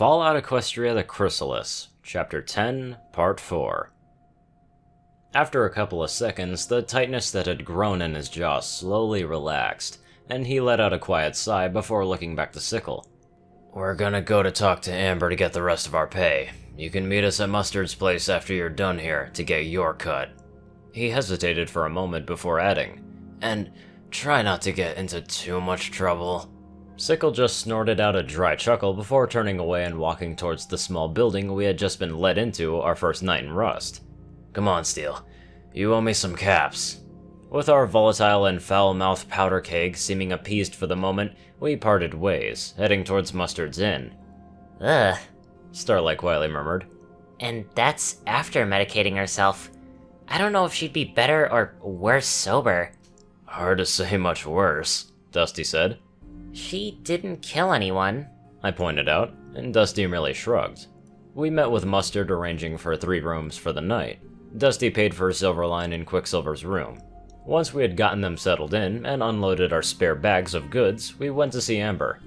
Fallout Equestria the Chrysalis, Chapter 10, Part 4. After a couple of seconds, the tightness that had grown in his jaw slowly relaxed, and he let out a quiet sigh before looking back to Sickle. "We're gonna go to talk to Amber to get the rest of our pay. You can meet us at Mustard's place after you're done here to get your cut." He hesitated for a moment before adding, "And try not to get into too much trouble." Sickle just snorted out a dry chuckle before turning away and walking towards the small building we had just been led into our first night in Rust. "Come on, Steel. You owe me some caps." With our volatile and foul-mouthed powder keg seeming appeased for the moment, we parted ways, heading towards Mustard's Inn. Ugh. Starlight quietly murmured. And that's after medicating herself. I don't know if she'd be better or worse sober. "Hard to say much worse," Dusty said. She didn't kill anyone, I pointed out, and Dusty merely shrugged. We met with Mustard arranging for 3 rooms for the night. Dusty paid for Silverline and Quicksilver's room. Once we had gotten them settled in and unloaded our spare bags of goods, we went to see Amber.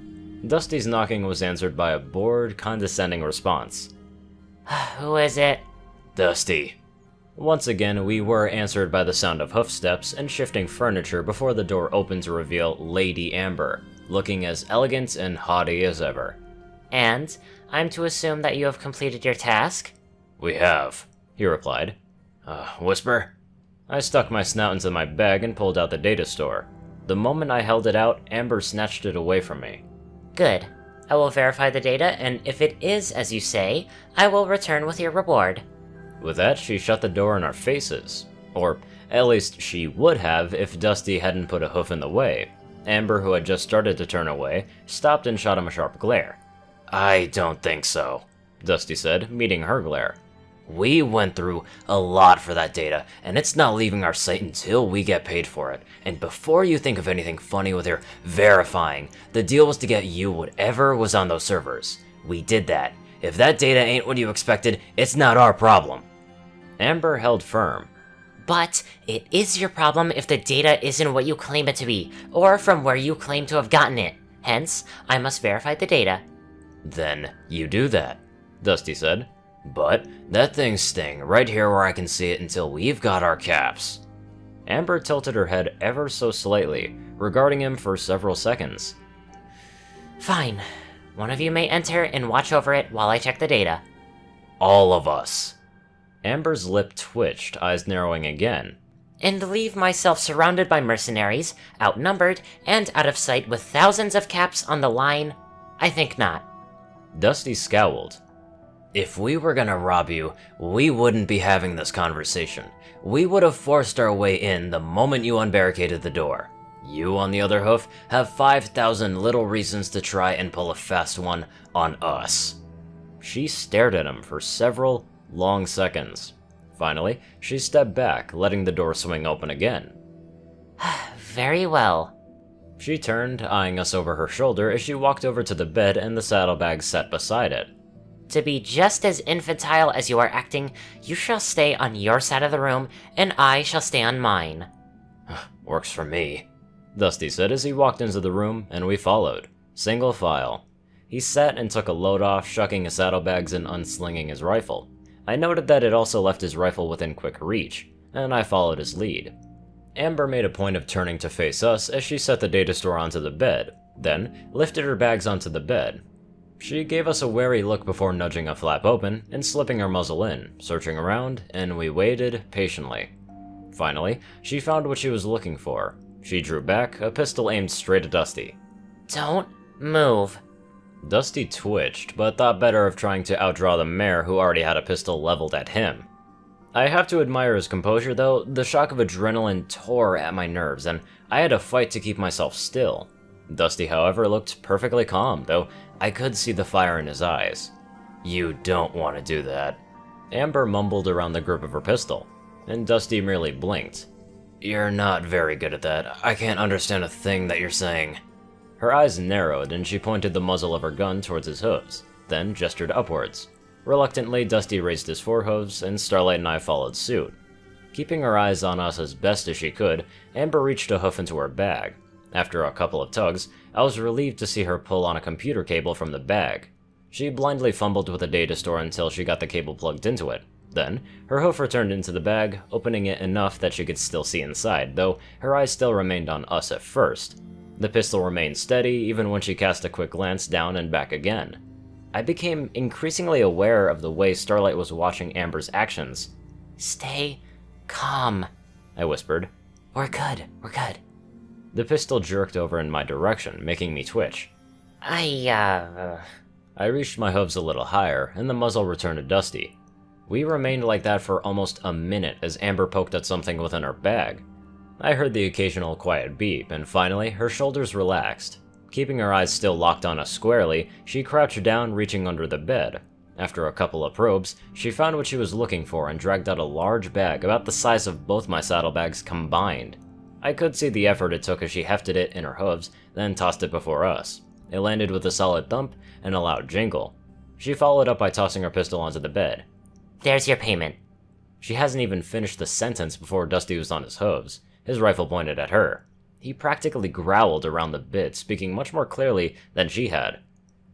Dusty's knocking was answered by a bored, condescending response. Who is it? "Dusty." Once again, we were answered by the sound of hoofsteps and shifting furniture before the door opened to reveal Lady Amber, looking as elegant and haughty as ever. And I'm to assume that you have completed your task? "We have," he replied. Whisper?" I stuck my snout into my bag and pulled out the data store. The moment I held it out, Amber snatched it away from me. Good. I will verify the data, and if it is as you say, I will return with your reward. With that, she shut the door in our faces. Or, at least, she would have if Dusty hadn't put a hoof in the way. Amber, who had just started to turn away, stopped and shot him a sharp glare. "I don't think so," Dusty said, meeting her glare. "We went through a lot for that data, and it's not leaving our site until we get paid for it. And before you think of anything funny with your verifying, the deal was to get you whatever was on those servers. We did that. If that data ain't what you expected, it's not our problem." Amber held firm. But it is your problem if the data isn't what you claim it to be, or from where you claim to have gotten it. Hence, I must verify the data. "Then you do that," Dusty said. "But that thing's staying right here where I can see it until we've got our caps." Amber tilted her head ever so slightly, regarding him for several seconds. Fine. One of you may enter and watch over it while I check the data. "All of us." Amber's lip twitched, eyes narrowing again. And leave myself surrounded by mercenaries, outnumbered, and out of sight with thousands of caps on the line? I think not. Dusty scowled. "If we were gonna rob you, we wouldn't be having this conversation. We would have forced our way in the moment you unbarricaded the door. You, on the other hoof, have 5,000 little reasons to try and pull a fast one on us." She stared at him for several long seconds. Finally, she stepped back, letting the door swing open again. Very well. She turned, eyeing us over her shoulder as she walked over to the bed and the saddlebags set beside it. To be just as infantile as you are acting, you shall stay on your side of the room, and I shall stay on mine. "Works for me," Dusty said as he walked into the room, and we followed, single file. He sat and took a load off, shucking his saddlebags and unslinging his rifle. I noted that it also left his rifle within quick reach, and I followed his lead. Amber made a point of turning to face us as she set the data store onto the bed, then lifted her bags onto the bed. She gave us a wary look before nudging a flap open and slipping her muzzle in, searching around, and we waited patiently. Finally, she found what she was looking for. She drew back, a pistol aimed straight at Dusty. Don't move. Dusty twitched, but thought better of trying to outdraw the mare who already had a pistol leveled at him. I have to admire his composure though. The shock of adrenaline tore at my nerves, and I had to fight to keep myself still. Dusty, however, looked perfectly calm, though I could see the fire in his eyes. "You don't want to do that." Amber mumbled around the grip of her pistol, and Dusty merely blinked. "You're not very good at that. I can't understand a thing that you're saying." Her eyes narrowed, and she pointed the muzzle of her gun towards his hooves, then gestured upwards. Reluctantly, Dusty raised his forehooves, and Starlight and I followed suit. Keeping her eyes on us as best as she could, Amber reached a hoof into her bag. After a couple of tugs, I was relieved to see her pull on a computer cable from the bag. She blindly fumbled with the data store until she got the cable plugged into it. Then, her hoof returned into the bag, opening it enough that she could still see inside, though her eyes still remained on us at first. The pistol remained steady, even when she cast a quick glance down and back again. I became increasingly aware of the way Starlight was watching Amber's actions. Stay calm, I whispered. We're good. The pistol jerked over in my direction, making me twitch. I reached my hooves a little higher, and the muzzle returned to Dusty. We remained like that for almost a minute as Amber poked at something within her bag. I heard the occasional quiet beep, and finally, her shoulders relaxed. Keeping her eyes still locked on us squarely, she crouched down, reaching under the bed. After a couple of probes, she found what she was looking for and dragged out a large bag about the size of both my saddlebags combined. I could see the effort it took as she hefted it in her hooves, then tossed it before us. It landed with a solid thump and a loud jingle. She followed up by tossing her pistol onto the bed. There's your payment. She hasn't even finished the sentence before Dusty was on his hooves, his rifle pointed at her. He practically growled around the bit, speaking much more clearly than she had.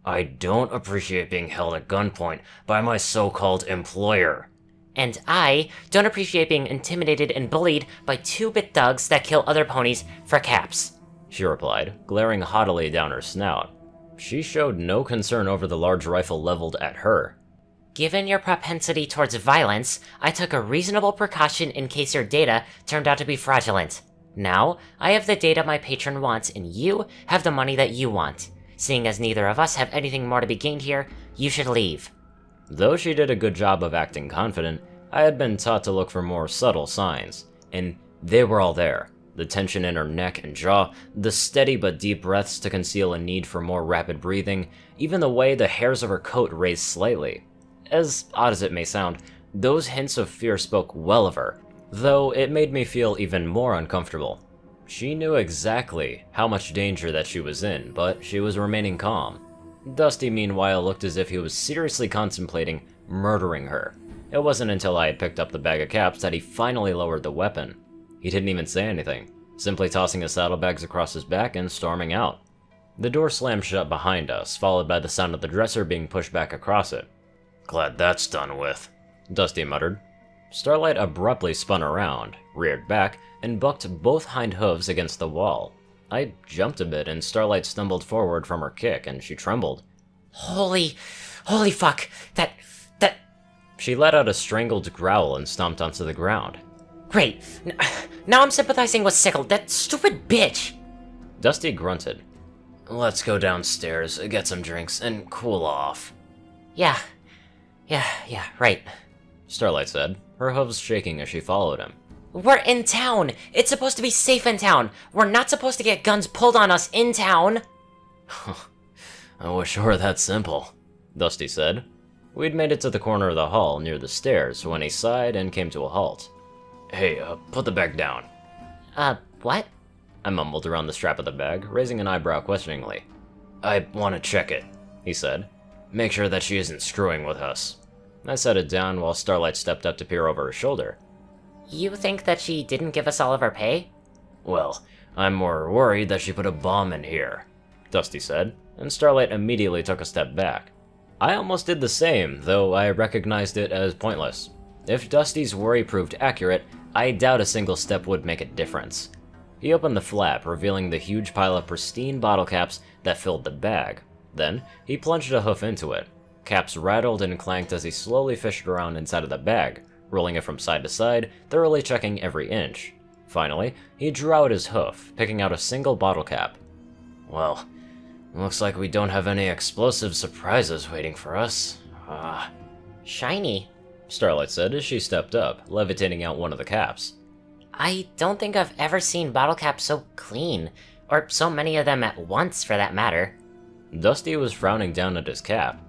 I don't appreciate being held at gunpoint by my so-called employer. And I don't appreciate being intimidated and bullied by 2-bit thugs that kill other ponies for caps, she replied, glaring haughtily down her snout. She showed no concern over the large rifle leveled at her. Given your propensity towards violence, I took a reasonable precaution in case your data turned out to be fraudulent. Now, I have the data my patron wants, and you have the money that you want. Seeing as neither of us have anything more to be gained here, you should leave. Though she did a good job of acting confident, I had been taught to look for more subtle signs, and they were all there. The tension in her neck and jaw, the steady but deep breaths to conceal a need for more rapid breathing, even the way the hairs of her coat raised slightly. As odd as it may sound, those hints of fear spoke well of her, though it made me feel even more uncomfortable. She knew exactly how much danger that she was in, but she was remaining calm. Dusty, meanwhile, looked as if he was seriously contemplating murdering her. It wasn't until I had picked up the bag of caps that he finally lowered the weapon. He didn't even say anything, simply tossing his saddlebags across his back and storming out. The door slammed shut behind us, followed by the sound of the dresser being pushed back across it. Glad that's done with, Dusty muttered. Starlight abruptly spun around, reared back, and bucked both hind hooves against the wall. I jumped a bit, and Starlight stumbled forward from her kick, and she trembled. Holy fuck, that... She let out a strangled growl and stomped onto the ground. Great, now I'm sympathizing with Sickle, that stupid bitch! Dusty grunted. Let's go downstairs, get some drinks, and cool off. Yeah, right. Starlight said, her hooves shaking as she followed him. We're in town! It's supposed to be safe in town! We're not supposed to get guns pulled on us in town! I wish it were that simple, Dusty said. We'd made it to the corner of the hall near the stairs when he sighed and came to a halt. Hey, put the bag down. What? I mumbled around the strap of the bag, raising an eyebrow questioningly. I want to check it, he said. Make sure that she isn't screwing with us. I set it down while Starlight stepped up to peer over her shoulder. You think that she didn't give us all of our pay? Well, I'm more worried that she put a bomb in here, Dusty said, and Starlight immediately took a step back. I almost did the same, though I recognized it as pointless. If Dusty's worry proved accurate, I doubt a single step would make a difference. He opened the flap, revealing the huge pile of pristine bottle caps that filled the bag. Then, he plunged a hoof into it. Caps rattled and clanked as he slowly fished around inside of the bag, rolling it from side to side, thoroughly checking every inch. Finally, he drew out his hoof, picking out a single bottle cap. Well, looks like we don't have any explosive surprises waiting for us. Shiny, Starlight said as she stepped up, levitating out one of the caps. I don't think I've ever seen bottle caps so clean, or so many of them at once for that matter. Dusty was frowning down at his cap.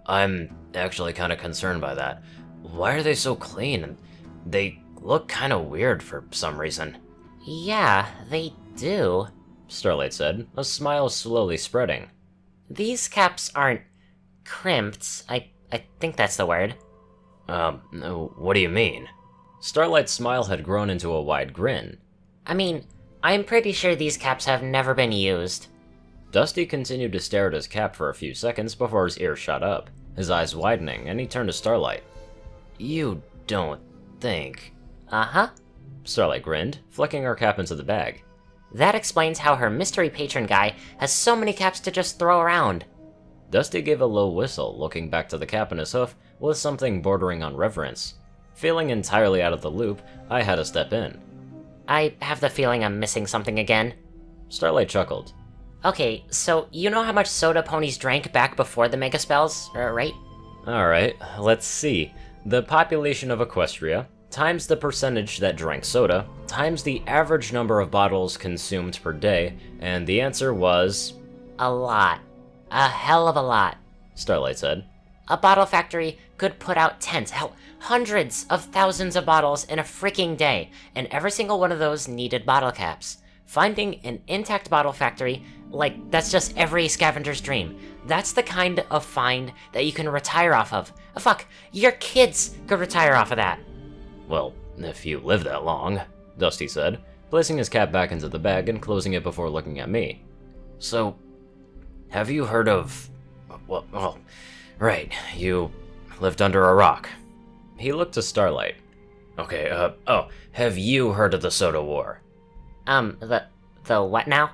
I'm actually kind of concerned by that. Why are they so clean? They look kind of weird for some reason. Yeah, they do, Starlight said, a smile slowly spreading. These caps aren't crimped. I think that's the word. What do you mean? Starlight's smile had grown into a wide grin. I mean, I'm pretty sure these caps have never been used. Dusty continued to stare at his cap for a few seconds before his ears shot up, his eyes widening, and he turned to Starlight. "You don't think..." Uh-huh. Starlight grinned, flicking her cap into the bag. That explains how her mystery patron guy has so many caps to just throw around. Dusty gave a low whistle, looking back to the cap in his hoof with something bordering on reverence. Feeling entirely out of the loop, I had to step in. I have the feeling I'm missing something again. Starlight chuckled. Okay, so you know how much soda ponies drank back before the mega spells, right? Alright, let's see. The population of Equestria, times the percentage that drank soda, times the average number of bottles consumed per day, and the answer was... A lot. A hell of a lot. Starlight said. A bottle factory could put out tens, hell, hundreds of thousands of bottles in a freaking day, and every single one of those needed bottle caps. Finding an intact bottle factory, like, that's just every scavenger's dream. That's the kind of find that you can retire off of. Fuck, your kids could retire off of that. Well, if you live that long, Dusty said, placing his cap back into the bag and closing it before looking at me. So, have you heard of... Well, right, you lived under a rock. He looked to Starlight. Okay, have you heard of the Soda War? The what now?